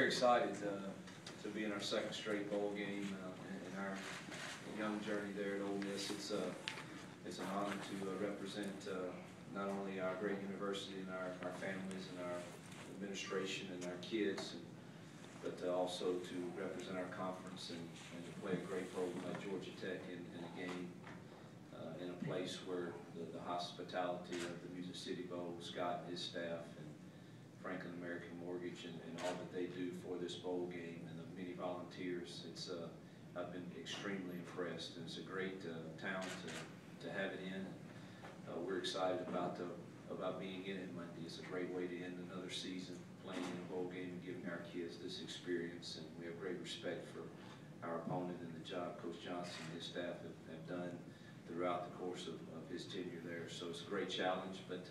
excited to be in our second straight bowl game in our young journey there at Ole Miss. It's an honor to represent not only our great university and our families and our administration and our kids, but also to represent our conference and to play a great program like Georgia Tech in a game in a place where the hospitality of the Music City Bowl, Scott and his staff, and Franklin American Mortgage and all that they do for this bowl game and the many volunteers. I've been extremely impressed, and it's a great town to have it in. We're excited about being in it Monday. It's a great way to end another season playing in a bowl game and giving our kids this experience, and we have great respect for our opponent and the job Coach Johnson and his staff have done throughout the course of his tenure there. So it's a great challenge, but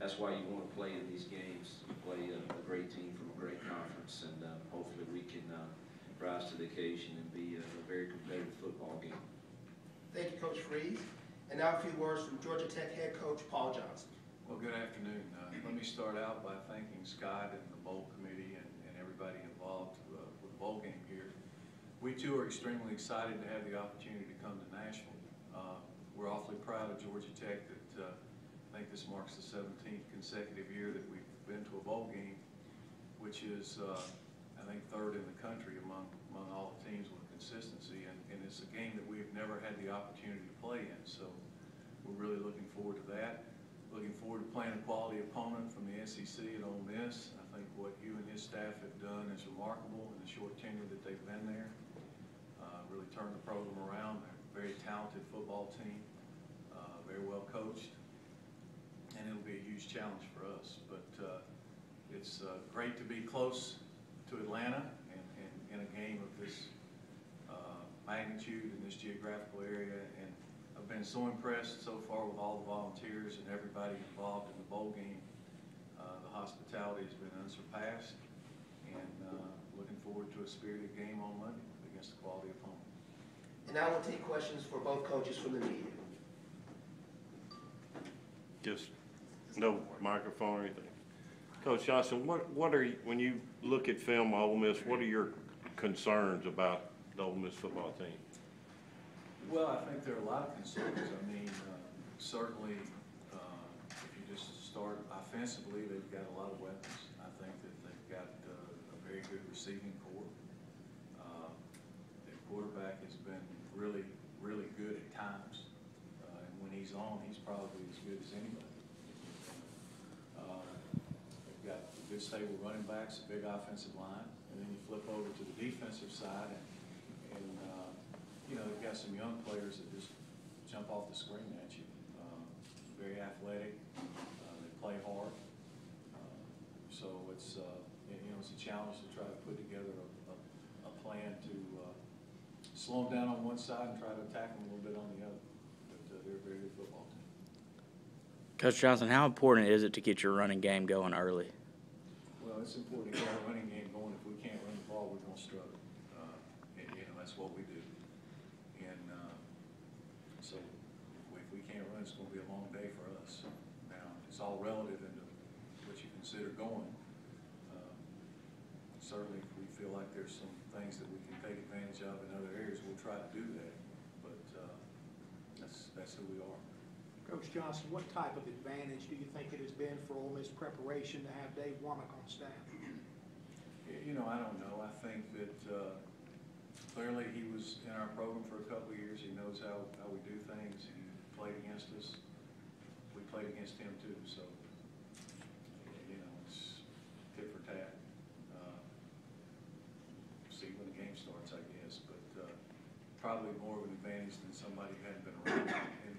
that's why you want to play in these games. You play a great team from a great conference, and hopefully we can rise to the occasion and be a very competitive football game. Thank you, Coach Freeze. And now a few words from Georgia Tech head coach Paul Johnson. Well, good afternoon. Let me start out by thanking Scott and the bowl committee and everybody involved with the bowl game here. We too are extremely excited to have the opportunity to come to Nashville. We're awfully proud of Georgia Tech that I think this marks the 17th consecutive year that we've been to a bowl game, which is, I think, third in the country among all the teams with consistency, and it's a game that we've never had the opportunity to play in. So we're really looking forward to that. Looking forward to playing a quality opponent from the SEC at Ole Miss. I think what you and his staff have done is remarkable in the short tenure that they've been there. Really turned the program around. They're a very talented football team, very well coached, and it'll be a huge challenge for us. But it's great to be close to Atlanta and in a game of this magnitude in this geographical area. And I've been so impressed so far with all the volunteers and everybody involved in the bowl game. The hospitality has been unsurpassed, and looking forward to a spirited game on Monday against a quality opponent. And now we'll take questions for both coaches from the media. Just no microphone or anything. Coach Johnson, what are you, when you look at film of Ole Miss, what are your concerns about the Ole Miss football team? Well, I think there are a lot of concerns. I mean, certainly, if you just start offensively, they've got a lot of weapons. I think that they've got a very good receiving corps. Their quarterback has been really, really good at times. And when he's on, he's probably as good as anybody. They've got good, stable running backs, a big offensive line, and then you flip over to the defensive side, and you know, they've got some young players that just jump off the screen at you. Very athletic. They play hard. So it's you know, it's a challenge to try to put together a plan to slow them down on one side and try to attack them a little bit on the other. But they're a very good football team. Coach Johnson, how important is it to get your running game going early? Well, it's important to get our running game going. If we can't run the ball, we're going to struggle. And, you know, that's what we do. And so if we can't run, it's going to be a long day for us. Now, it's all relative into what you consider going. Certainly, if we feel like there's some things that we can take advantage of in other areas, we'll try to do that. But that's who we are. Coach Johnson, what type of advantage do you think it has been for Ole Miss preparation to have Dave Warnock on staff? You know, I don't know. I think that clearly he was in our program for a couple of years. He knows how we do things. He played against us. We played against him too. So, you know, it's tit for tat. See when the game starts, I guess. But probably more of an advantage than somebody who hadn't been around. And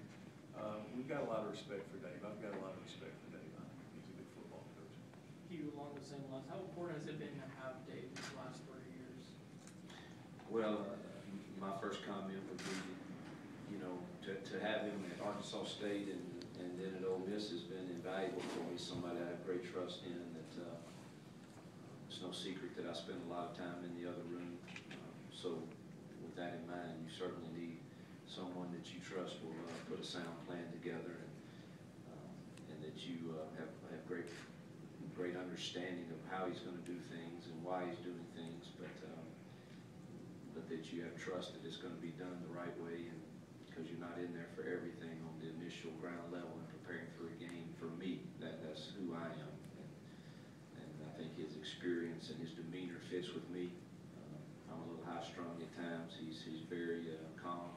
we've got a lot of respect for Dave. I've got a lot of respect for Dave. I think he's a good football coach. You, along the same lines, how important has it been to have Dave these last 3 years? Well, my first comment would be, you know, to have him at Arkansas State and then at Ole Miss has been invaluable for me. Somebody I have great trust in. That it's no secret that I spend a lot of time in the other room. So with that in mind, you certainly need someone that you trust will put a sound plan together, and that you have great understanding of how he's going to do things and why why he's doing things, but that you have trust that it's going to be done the right way, and because you're not in there for everything on the initial ground level and preparing for a game. For me, that's who I am, and I think his experience and his demeanor fits with me. I'm a little high-strung at times. He's very calm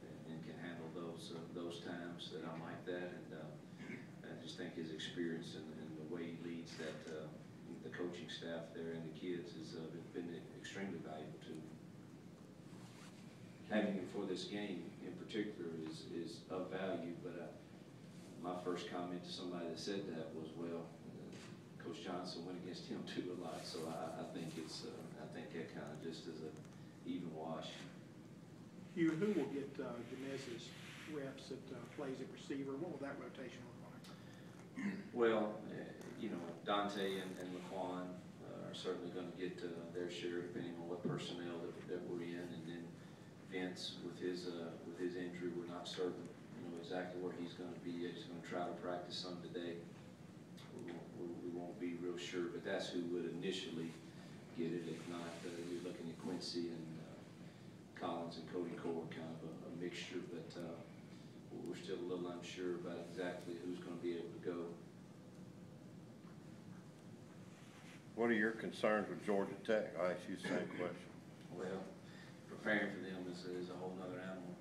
and can handle those times that I'm like that, and I just think his experience and the way he leads that the coaching staff there and the kids has been extremely valuable to me. Having him for this game in particular is of value, but my first comment to somebody that said that was, well, Coach Johnson went against him too a lot, so I think I think that kind of just is a even wash. Who will get Janez's reps that plays at receiver? What will that rotation look like? Well, Dante and Laquan are certainly going to get their share depending on what personnel that we're in, and then Vince with his injury, we're not certain exactly where he's going to be. He's going to try to practice some today. We won't be real sure, but that's who would initially get it. If not, you're looking at Quincy and Collins and Cody Core, kind of a mixture, but we're still a little unsure about exactly who's going to be able to go. What are your concerns with Georgia Tech? I asked you the same question. Well, preparing for them is a whole nother animal.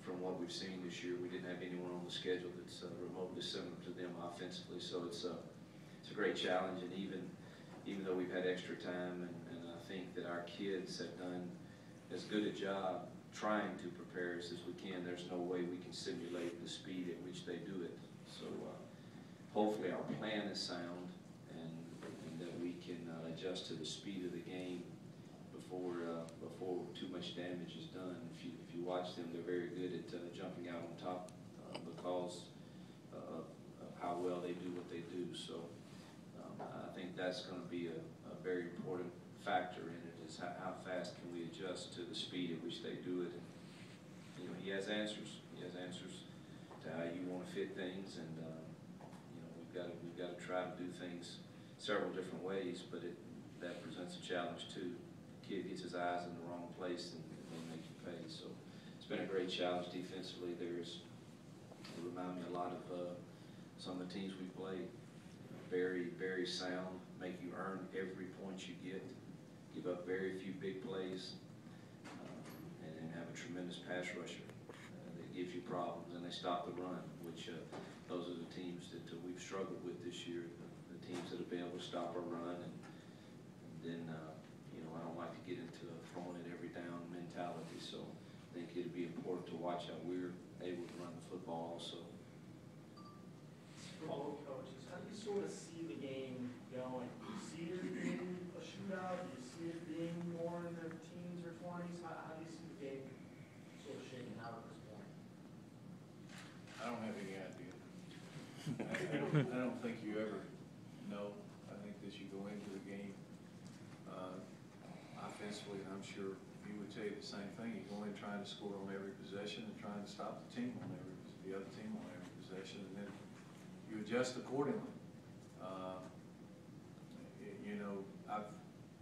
From what we've seen this year, we didn't have anyone on the schedule that's remotely similar to them offensively, so it's a great challenge. And even though we've had extra time, and I think that our kids have done as good a job trying to prepare us as we can, there's no way we can simulate the speed at which they do it. So hopefully our plan is sound, and that we can adjust to the speed of the game before too much damage is done. If you watch them, they're very good at jumping out on top because of how well they do what they do. So I think that's going to be a very important factor in it, is how fast can we adjust to the speed at which they do it. And, he has answers. He has answers to how you want to fit things, and we've got to try to do things several different ways, but that presents a challenge too. Kid gets his eyes in the wrong place and they make you pay. So it's been a great challenge defensively. They remind me a lot of some of the teams we played. Very, very sound, make you earn every point you get, give up very few big plays, and have a tremendous pass rusher that gives you problems, and they stop the run, which those are the teams that we've struggled with this year, the teams that have been able to stop our run, and then I don't like to get into a throwing it every down mentality, so I think it'd be important to watch how we're able to run the football also. For both coaches, how do you sort of see the game going? Do you see it being a shootout? Do you see it being more in the teens or 20s? How do you see the game sort of shaking out at this point? I don't have any idea. I don't think you ever know. I think that you go into the game offensively, and I'm sure he would tell you the same thing. You go in trying to score on every possession and trying to stop the other team on every possession, and then you adjust accordingly. I've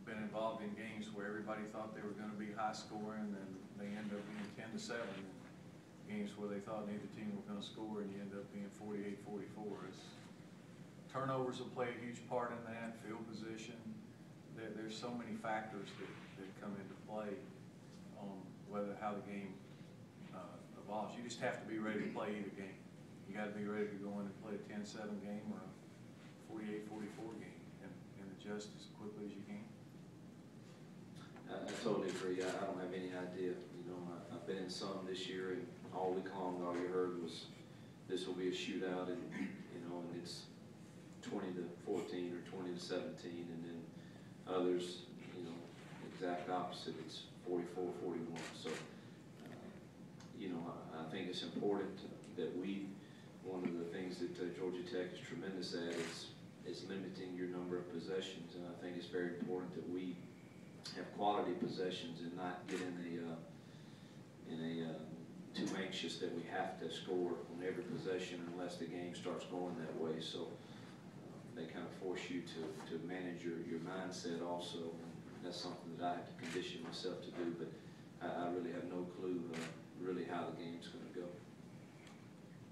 been involved in games where everybody thought they were going to be high scoring, and they end up being 10-7. Games where they thought neither team was going to score, and you end up being 48-44. Turnovers will play a huge part in that. Field position. There's so many factors that come into play on how the game evolves. You just have to be ready to play either game. You got to be ready to go in and play a 10-7 game or a 48-44 game, and adjust as quickly as you can. I totally agree. I don't have any idea. I've been in some this year, and all week long, all you heard was this will be a shootout, and and it's 20-14 or 20-17, and then others, exact opposite. It's 44-41. So, I think it's important that one of the things that Georgia Tech is tremendous at is limiting your number of possessions, and I think it's very important that we have quality possessions and not get in a too anxious that we have to score on every possession unless the game starts going that way. So they kind of force you to manage your mind mindset also. And that's something that I have to condition myself to do, but I really have no clue really how the game's going to go.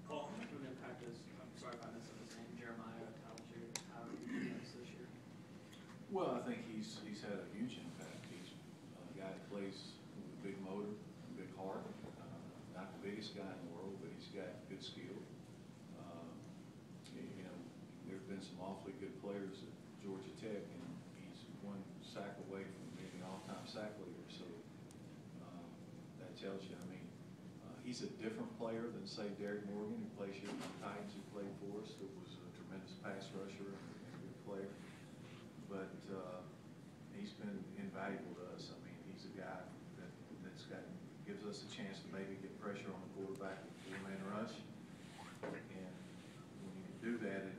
Paul, how much of an impact is, I'm sorry if I missed his name, Jeremiah Talger, this year? Well, I think he's had a huge impact. He's a guy that plays with a big motor, a big heart. Not the biggest guy in the world, but he's got good skill. You know, there've been some awfully good players at Georgia Tech, and he's one sack away from being an all-time sack leader. So that tells you, I mean, he's a different player than, say, Derek Morgan, who plays here for the Titans, who played for us, who was a tremendous pass rusher and a good player. But he's been invaluable to us. I mean, he's a guy gives us a chance to maybe get pressure on the quarterback with four-man rush. And when you do that, it